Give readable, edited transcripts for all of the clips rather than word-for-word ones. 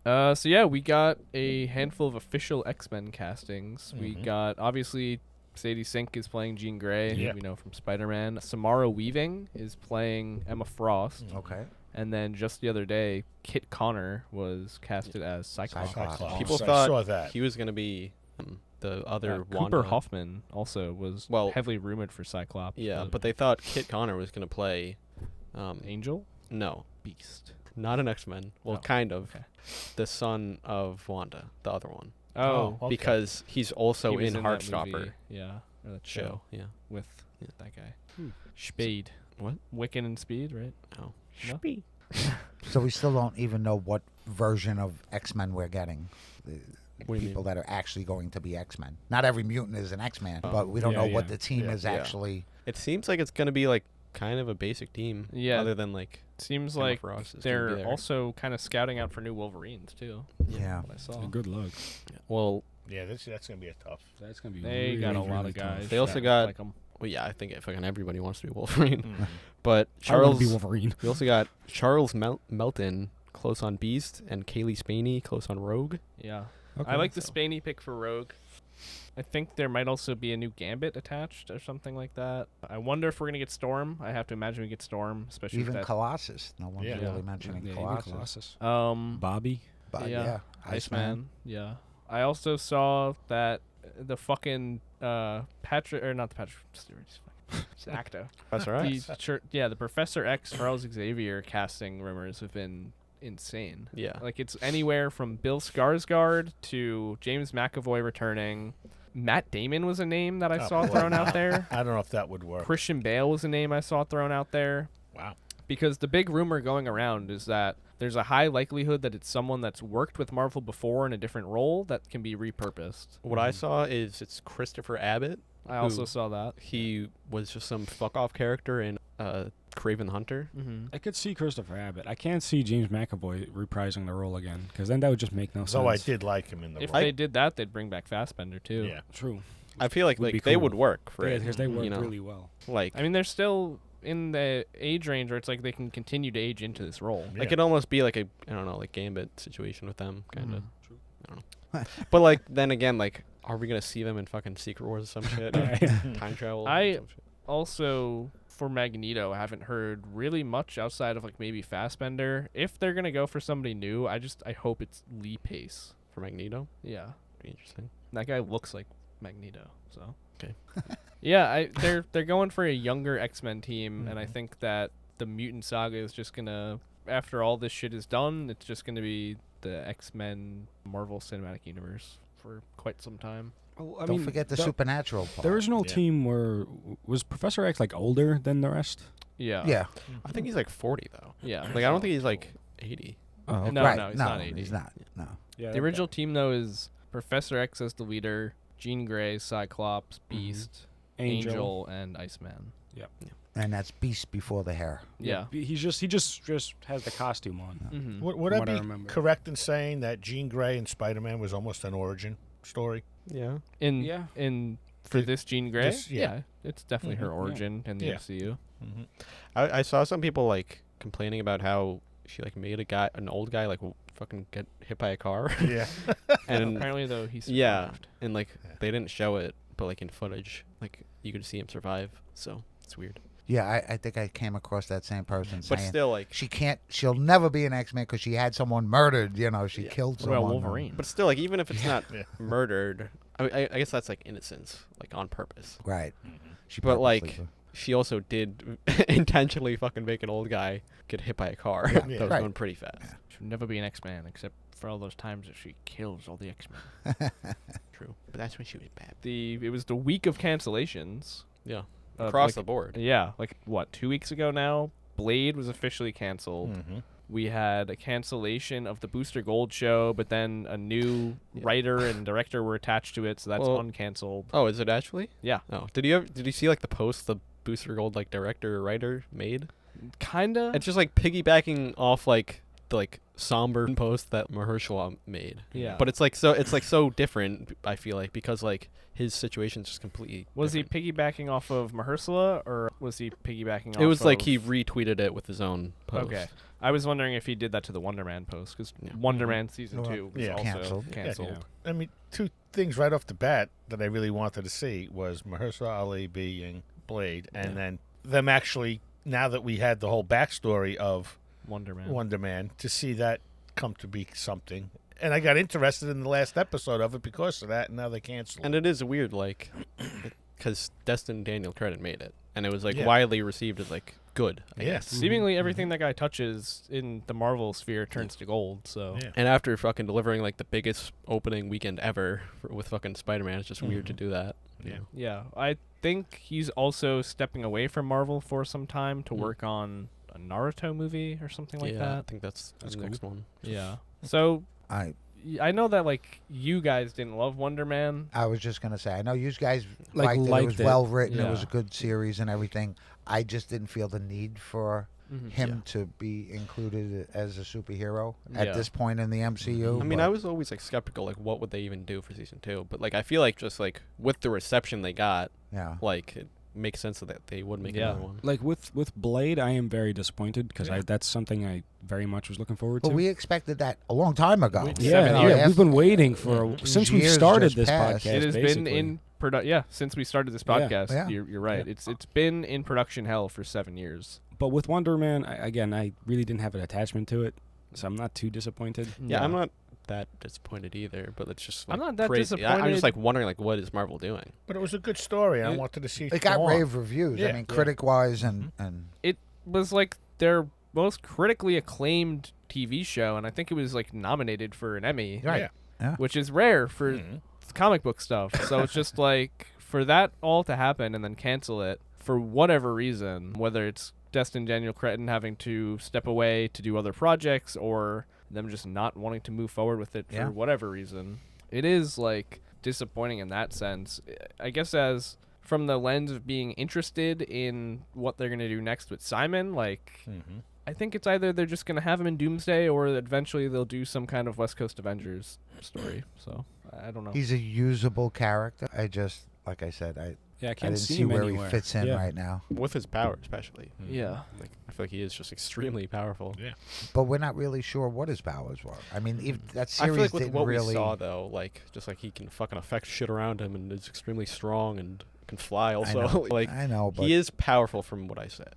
So yeah, we got a handful of official X-Men castings. We Mhm. got, obviously, Sadie Sink is playing Jean Grey, Yeah. who we know from Spider-Man. Samara Weaving is playing Emma Frost. Okay. And then just the other day, Kit Connor was casted as Cyclops. Cyclops. People I thought saw that. he was going to be the other Cooper Wanda. Hoffman also was Well, heavily rumored for Cyclops. Yeah, but they thought Kit Connor was going to play... Angel? No, Beast. not an X-Men. Well, Oh, kind of. okay. The son of Wanda, the other one. Oh, okay. Because he's also he was in in that Heartstopper movie, yeah, or that show Yeah. with Yeah. that guy. Speed. What? Wiccan and Speed, right? Oh. No? Speed. So we still don't even know what version of X-Men we're getting. The What do you people mean? that are actually going to be X-Men. Not every mutant is an X-Man, but we don't Yeah, know yeah. what the team Yeah. is Yeah. actually. It seems like it's going to be like kind of a basic team. Yeah. Other than like Seems Emma like Frost is gonna be they're there. also kind of scouting out for new Wolverines too. Yeah. What I saw. Good luck. Well, Yeah, that's going to be a tough. That's gonna be. They really, got a lot really of tough. guys. They also that got- like 'em. well, yeah, I think fucking everybody wants to be Wolverine. Mhm. But I want Charles, to be Wolverine. we also got Charles Melton close on Beast and Kaylee Spaney close on Rogue. Yeah. Okay. I like the So- Spaney pick for Rogue. I think there might also be a new Gambit attached or something like that. I wonder if we're gonna get Storm. I have to imagine we get Storm, especially Even with that. Colossus. No one's Yeah. really Yeah. mentioning Yeah, even Colossus. Colossus. Bobby. But Yeah. yeah, Iceman. Yeah. I also saw that the fucking Patrick, or not the Patrick Stewart, it's Acto. Professor X. The Professor X Charles Xavier casting rumors have been insane. Yeah. Like it's anywhere from Bill Skarsgård to James McAvoy returning. Matt Damon was a name that I Oh, saw boy. thrown out there. I don't know if that would work. Christian Bale was a name I saw thrown out there. Wow. Because the big rumor going around is that there's a high likelihood that it's someone that's worked with Marvel before in a different role that can be repurposed. What I saw is it's Christopher Abbott. I also Who? saw that. He was just some fuck off character in Kraven the Hunter. Mm-hmm. I could see Christopher Abbott. I can't see James McAvoy reprising the role again because then that would just make no sense. Though I did like him in the If role. they did that, they'd bring back Fassbender too. Yeah. True. I feel like Would be they cool. would work for Yeah, it. because they work you know? really well. Like I mean, they're still in the age range where it's like they can continue to age into this role. Yeah. it could almost be like a I don't know like Gambit situation with them kind of. Mhm. True. I don't know. But like then again like are we gonna see them in fucking Secret Wars or some shit? Time travel. I- some shit? Also, for Magneto, I haven't heard really much outside of like maybe Fassbender. If they're gonna go for somebody new, I hope it's Lee Pace. For Magneto. Yeah, Be interesting. that guy looks like Magneto. So Okay. yeah, they're going for a younger X-Men team, and I Mhm. think that the mutant saga is just gonna, after all this shit is done, it's just gonna be the X-Men Marvel Cinematic Universe for quite some time. Oh, I Don't mean, forget the supernatural part. The original Yeah. team was Professor X like older than the rest? Yeah. Yeah. I think he's like 40 though. Yeah. Like I don't think he's like 80. Oh, No, right. no, he's not 80. He's not. No. yeah. The original team though is Professor X as the leader, Jean Grey, Cyclops, Beast, Angel, and Iceman. And that's Beast before the hair. Yeah. He just has the costume on. Mm-hmm. Would From I what I be remember. correct in saying that Jean Grey and Spider-Man was almost an origin story? Yeah. In for this Jean Grey, This- yeah. it's definitely her Mhm. origin in the Yeah. MCU. Mm-hmm. I saw some people like complaining about how she like made an old guy like fucking get hit by a car. Yeah. And Apparently, though, he yeah, survived. and like Yeah. they didn't show it, but like in footage, like you could see him survive. So it's weird. Yeah, I think I came across that same person But saying still, like, she'll never be an X-Men because she had someone murdered. You know, she Yeah. killed What about someone. Wolverine? but still, like, even if it's not Yeah. murdered, I guess that's like innocence, like on purpose. Right. Mm-hmm. She But, purposely like, put- She also did intentionally fucking make an old guy get hit by a car Yeah. that was Right. going pretty fast. She would never be an X-Man except for all those times that she kills all the X-Men. True, but that's when she was bad. It was the week of cancellations. Yeah, Uh, across like- the board. Yeah, like what, 2 weeks ago now? Blade was officially canceled. Mm-hmm. We had a cancellation of the Booster Gold show, but then a new Yeah. writer and director were attached to it, so that's Well- uncanceled. Oh, is it actually? Yeah, Oh, did you see like the post the Booster Gold like director or writer made? kinda. It's just like piggybacking off like the like somber post that Mahershala made. Yeah. But it's like so different. I feel like because like his situation's just completely. Was different. he piggybacking off of Mahershala, or was he piggybacking off It was like of... he retweeted it with his own post. Okay. I was wondering if he did that to the Wonder Man post, because Yeah. Wonder Man Season Well, 2 was yeah. also Canceled. canceled. Yeah. I mean, two things right off the bat that I really wanted to see was Mahershala Ali being Blade, and Yeah. then them actually, now that we had the whole backstory of Wonder Man. Wonder Man, to see that come to be something. And I got interested in the last episode of it because of that, and now they canceled And it is weird, like, because Destin Daniel Cretton made it, and it was like Yeah. widely received as like good. I Yeah. guess. Seemingly everything that guy touches in the Marvel sphere turns to gold, so... Yeah. And after fucking delivering like the biggest opening weekend ever with fucking Spider-Man, it's just weird to do that. you Yeah. know? Yeah, I think he's also stepping away from Marvel for some time to Mm. work on a Naruto movie or something like yeah, I that. think that's That's the cool. next one. Yeah. So I know that like you guys didn't love Wonder Man. I was just gonna say, I know you guys Like, liked it. It liked was it. well written. It was Yeah. a good series and everything. I just didn't feel the need for him Yeah. to be included as a superhero Yeah. at this point in the MCU. I mean, but- I was always like skeptical, like what would they even do for season 2? But like I feel like just like with the reception they got, yeah. like it makes sense that they would make Yeah. another one. Like with Blade, I am very disappointed because Yeah. that's something I very much was looking forward But to. we expected that a long time ago. We- yeah, 7 yeah, years. we've been waiting for since we Years started just this passed. podcast. It has basically. been in since we started this Yeah. podcast. Yeah. You're right. Yeah. It's been in production hell for 7 years. But with Wonder Man, I really didn't have an attachment to it, so I'm not too disappointed. Yeah, I'm not that disappointed either, but it's just like I'm not that crazy. I'm disappointed. just like wondering like what is Marvel doing? But it was a good story. I It- wanted to see It got go on. rave reviews. I Yeah. mean, Yeah. critic-wise and It was like their most critically acclaimed TV show, and I think it was like nominated for an Emmy, right. which is rare for Mhm. comic book stuff. So it's just like for that all to happen and then cancel it for whatever reason, whether it's Destin Daniel Cretton having to step away to do other projects or them just not wanting to move forward with it for Yeah. whatever reason. It is like disappointing in that sense. I guess as from the lens of being interested in what they're going to do next with Simon, like Mhm. I think it's either they're just going to have him in Doomsday or eventually they'll do some kind of West Coast Avengers story. So I don't know. He's a usable character. I just, like I said, I Yeah, I I can't didn't see see him where anywhere. he fits in Yeah. right now. With his power, especially. Yeah. Like I feel like he is just extremely powerful. Yeah. But we're not really sure what his powers were. I mean, even that I series feel like with didn't what really. we saw though, like just like he can fucking affect shit around him and is extremely strong and can fly also. I know, like I know, but he is powerful from what I said,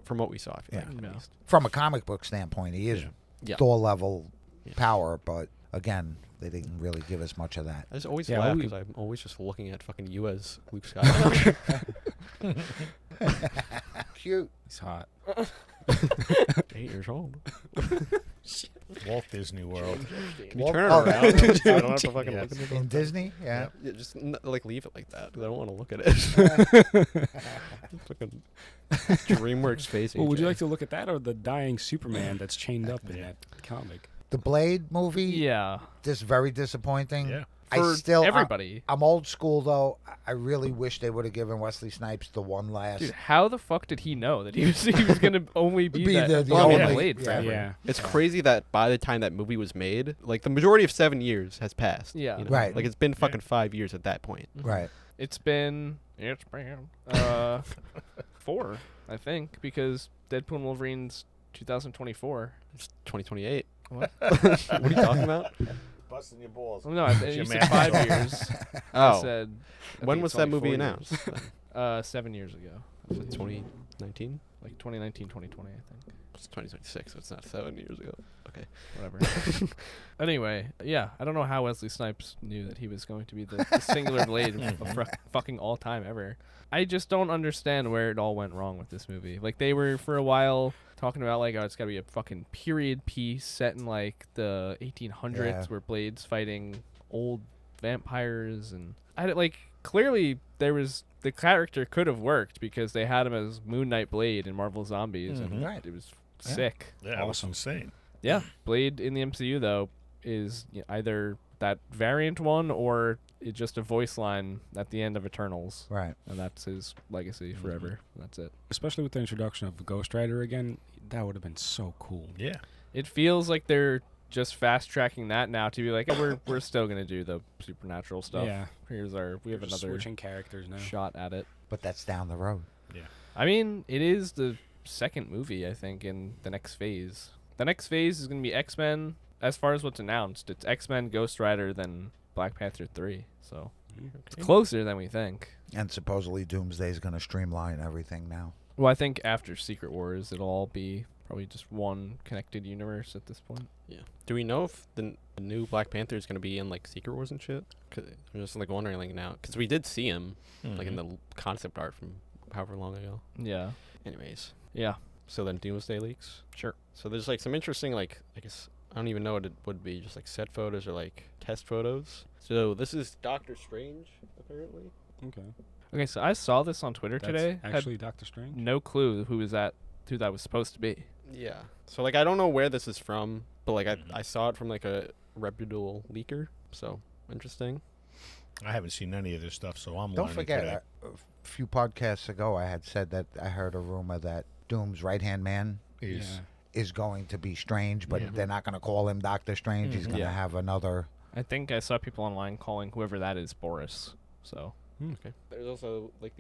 from what we saw. I feel Yeah. like Yeah. at least. from a comic book standpoint, he is Yeah. Yeah. Thor level Yeah. power. But again, they didn't really give us much of that. I just always Yeah, laugh we- because I'm always just looking at fucking you as Luke Skywalker. Cute. He's hot. 8 years old. Walt Disney World. Can you Walt- turn it oh, around? So I don't have to fucking Yes. look at it. In Disney, yeah. Yeah, just like leave it like that because I don't want to look at it. Fucking DreamWorks face. Well, would you AJ. like to look at that or the dying Superman that's chained up in that comic? The Blade movie, Yeah. just very disappointing. Yeah. I For still, everybody. I'm old school though. I really wish they would have given Wesley Snipes the one last. Dude, how the fuck did he know that he was gonna only be, Be that the long only- Blade yeah. forever? Yeah. It's crazy that by the time that movie was made, like the majority of 7 years has passed. Yeah. you know? Right. Like it's been fucking 5 years at that point. Right. It's been 4, I think, because Deadpool and Wolverine's 2024. It's 2028. What? What are you talking about? Busting your balls. Well, no, you Your said math 5 is years. I Oh, said. I when think was it's that only movie 4 announced? years. 7 years ago. Was it 2019? Like 2019, 2020, I think. It's 2026, so it's not 7 years ago. Okay. Whatever. Anyway, yeah, I don't know how Wesley Snipes knew that he was going to be the singular Blade of fucking all time ever. I just don't understand where it all went wrong with this movie. Like, they were, for a while, talking about, like, oh, it's got to be a fucking period piece set in, like, the 1800s Yeah. where Blade's fighting old vampires. And, clearly there was... The character could have worked because they had him as Moon Knight Blade in Marvel Zombies. And Mhm. Right. it was Yeah. sick. Yeah, that was insane. Yeah, Blade in the MCU though is either that variant one or it's just a voice line at the end of Eternals, Right. and that's his legacy forever. That's it. Especially with the introduction of Ghost Rider again, that would have been so cool. Yeah. It feels like they're just fast tracking that now to be like, oh, we're still gonna do the supernatural stuff. Yeah. We have We're just another switching characters now. shot at it. But that's down the road. I mean, it is the second movie, I think, in the next phase. The next phase is gonna be X-Men. As far as what's announced, it's X-Men, Ghost Rider, then Black Panther 3. So it's closer than we think. And supposedly Doomsday is going to streamline everything now. Well, I think after Secret Wars, it'll all be probably just one connected universe at this point. Yeah. Do we know if the new Black Panther is going to be in like Secret Wars and shit? 'Cause I'm just like wondering like now because we did see him like in the concept art from however long ago. Yeah. Anyways, Yeah. so then Doomsday leaks. Sure. So there's like some interesting like I guess I don't even know what it would be, just like set photos or like test photos. So this is Doctor Strange apparently. Okay. Okay, so I saw this on Twitter That's today. actually Doctor Strange. Had no clue who that was supposed to be. Yeah. So like I don't know where this is from, but like I saw it from like a reputable leaker. So interesting. I haven't seen any of this stuff, so I'm Don't learning forget, today. a few podcasts ago, I had said that I heard a rumor that Doom's right-hand man is going to be Strange, but they're not going to call him Doctor Strange. He's going to have another... I think I saw people online calling whoever that is Boris. So Okay. There's also like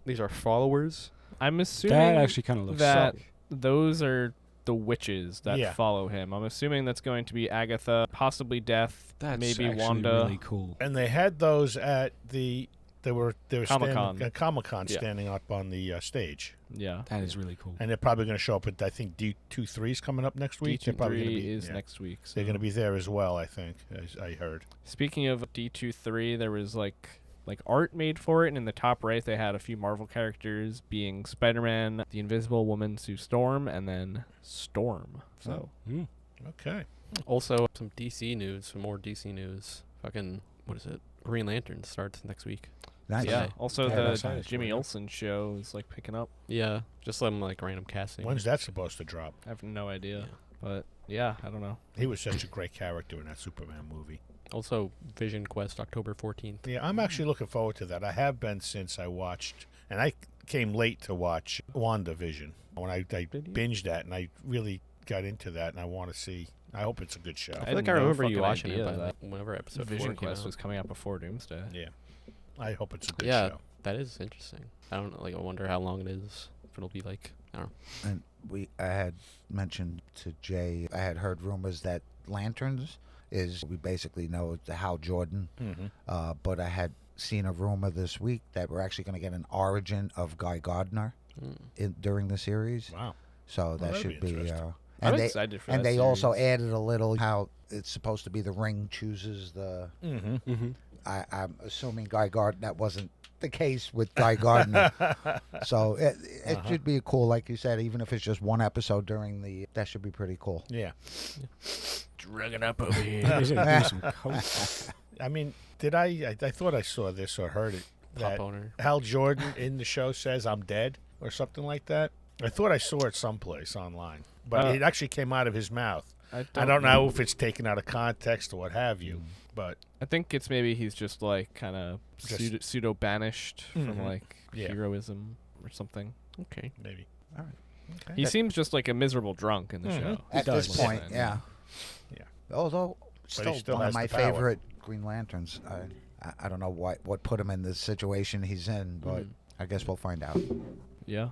these are followers. I'm assuming That actually kind of looks that sick. those are the witches that Yeah. follow him. I'm assuming that's going to be Agatha, possibly Death, That's maybe actually Wanda. really cool. And they had those at they were Comic-Con. standing at Comic-Con Yeah. standing up on the stage. Yeah. That is really cool. And they're probably going to show up at, I think, D23 is coming up next week. They're probably going to D23 be is next week. So. They're going to be there as well, I think, as I heard. Speaking of D23, there was like art made for it, and in the top right they had a few Marvel characters being Spider-Man, the Invisible Woman, Sue Storm, and then Storm. So Mm. Okay. Also some DC news, some more DC news. Fucking what is it? Green Lantern starts next week. Nice. yeah. Okay. Also Yeah, the that's nice. Jimmy Olsen show is like picking up. Yeah, just some like random casting. When's that supposed to drop? I have no idea, Yeah. but yeah, I don't know. He was such a great character in that Superman movie. Also Vision Quest October 14th. Yeah, I'm actually looking forward to that. I have been since I watched, and I came late to watch WandaVision. When I binged that, and I really got into that, and I want to see. I hope it's a good show. I I feel like had I no remember you fucking watching it, idea but that whenever episode 4 Vision came Quest out. was coming out before Doomsday. Yeah, I hope it's a good Yeah, show. that is interesting. I don't know, like I wonder how long it is. If it'll be like I don't know. And I had mentioned to Jay, I had heard rumors that Lanterns we basically know it's Hal Jordan, but I had seen a rumor this week that we're actually going to get an origin of Guy Gardner during the series. Wow. So that that'd should be be. interesting. I'm And excited for and that they also series. added a little how it's supposed to be the ring chooses the. Mm-hmm. I'm assuming Guy Gardner. That wasn't the case with Guy Gardner. So it should be cool, like you said, even if it's just one episode during the. That should be pretty cool. Yeah. Drug it up over here. He's gonna do some coke. I mean, did I thought I saw this or heard it. Pop That owner. Hal Jordan in the show says I'm dead or something like that. I thought I saw it someplace online, but it actually came out of his mouth. I don't know if it's taken out of context or what have you, but I think it's maybe he's just like kind of Just- pseudo banished from Mhm. like Yeah. heroism or something. Okay. maybe. All right. Okay. He seems just like a miserable drunk in the Mhm. show. At does this look point, like- yeah. Yeah. Although he still still one has of my the power. favorite Green Lanterns. I don't know what put him in the situation he's in, but I guess we'll find out. Yeah.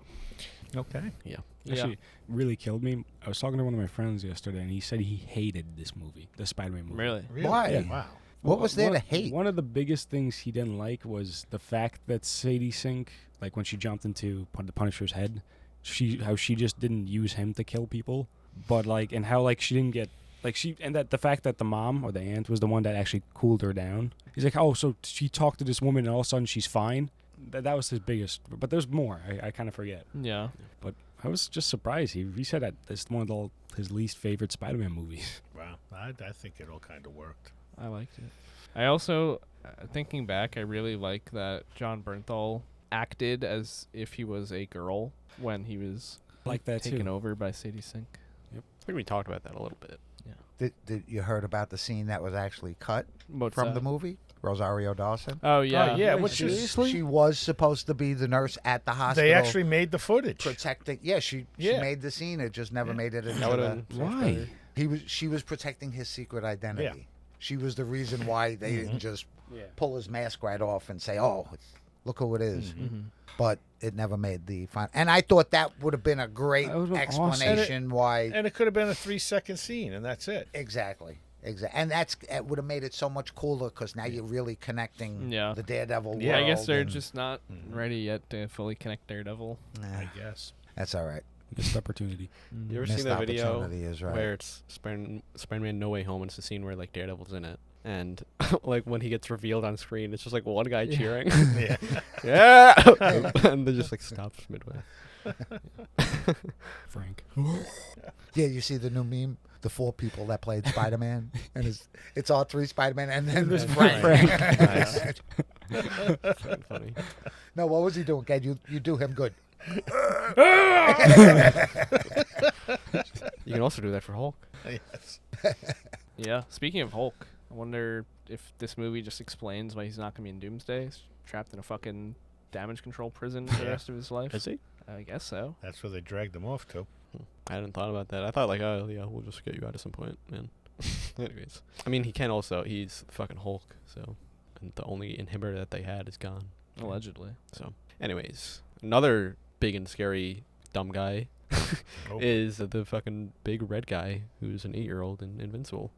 Okay. Yeah. Actually, really killed me. I was talking to one of my friends yesterday, and he said he hated this movie, the Spider-Man movie. Really? Really? Why? Yeah. Wow. What was there to hate? One of the biggest things he didn't like was the fact that Sadie Sink, like when she jumped into the Punisher's head, how she just didn't use him to kill people, but like, and how like she didn't get and that the fact that the mom or the aunt was the one that actually cooled her down. He's like, oh, so she talked to this woman and all of a sudden she's fine. That was his biggest. But there's more. I kind of forget. Yeah. But I was just surprised. He said that it's one of his least favorite Spider-Man movies. Wow. I think it all kind of worked. I liked it. I also, thinking back, I really like that John Bernthal acted as if he was a girl when he was Like that taken too. over by Sadie Sink. I think we talked about that a little bit. Did you heard about the scene that was actually cut What's from that? the movie? Rosario Dawson. Oh yeah, Oh, yeah, Wait, which is seriously? She was supposed to be the nurse at the hospital. they actually made the footage. protecting. Yeah, she Yeah. made the scene. It just never made it into That would the. have been Why? She was protecting his secret identity. Yeah. She was the reason why they didn't just Yeah. pull his mask right off and say, "Oh, look who it is." But it never made the final. And I thought that would have been a great That would've been awesome. explanation why. And it could have been a 3-second scene, and that's it. Exactly. And it would have made it so much cooler because now you're really connecting Yeah. the Daredevil Yeah, I guess world they're and- just not ready yet to fully connect Daredevil. Nah, I guess. that's all right. Missed opportunity. You ever Missed seen that video opportunity is right. where it's Spider-Man No Way Home and it's the scene where like Daredevil's in it, and like when he gets revealed on screen, it's just like one guy cheering, Yeah. yeah, and then just like stops midway. Frank. Yeah, you see the new meme, the 4 people that played Spider-Man, and it's all 3 Spider-Man, and then there's Frank. Nice. Fucking funny. No, what was he doing, Ked? You do him good. You can also do that for Hulk. Yes. Yeah. Speaking of Hulk, I wonder if this movie just explains why he's not gonna be in Doomsday. He's trapped in a fucking damage control prison for the Yeah. rest of his life. Is he? I guess so. That's where they dragged him off to. I hadn't thought about that. I thought like, oh yeah, we'll just get you out at some point, man. Anyways, I mean, he can also. He's fucking Hulk, so and the only inhibitor that they had is gone. Allegedly. So, anyways, another big and scary dumb guy Oh. is the fucking big red guy who's an 8-year-old in Invincible.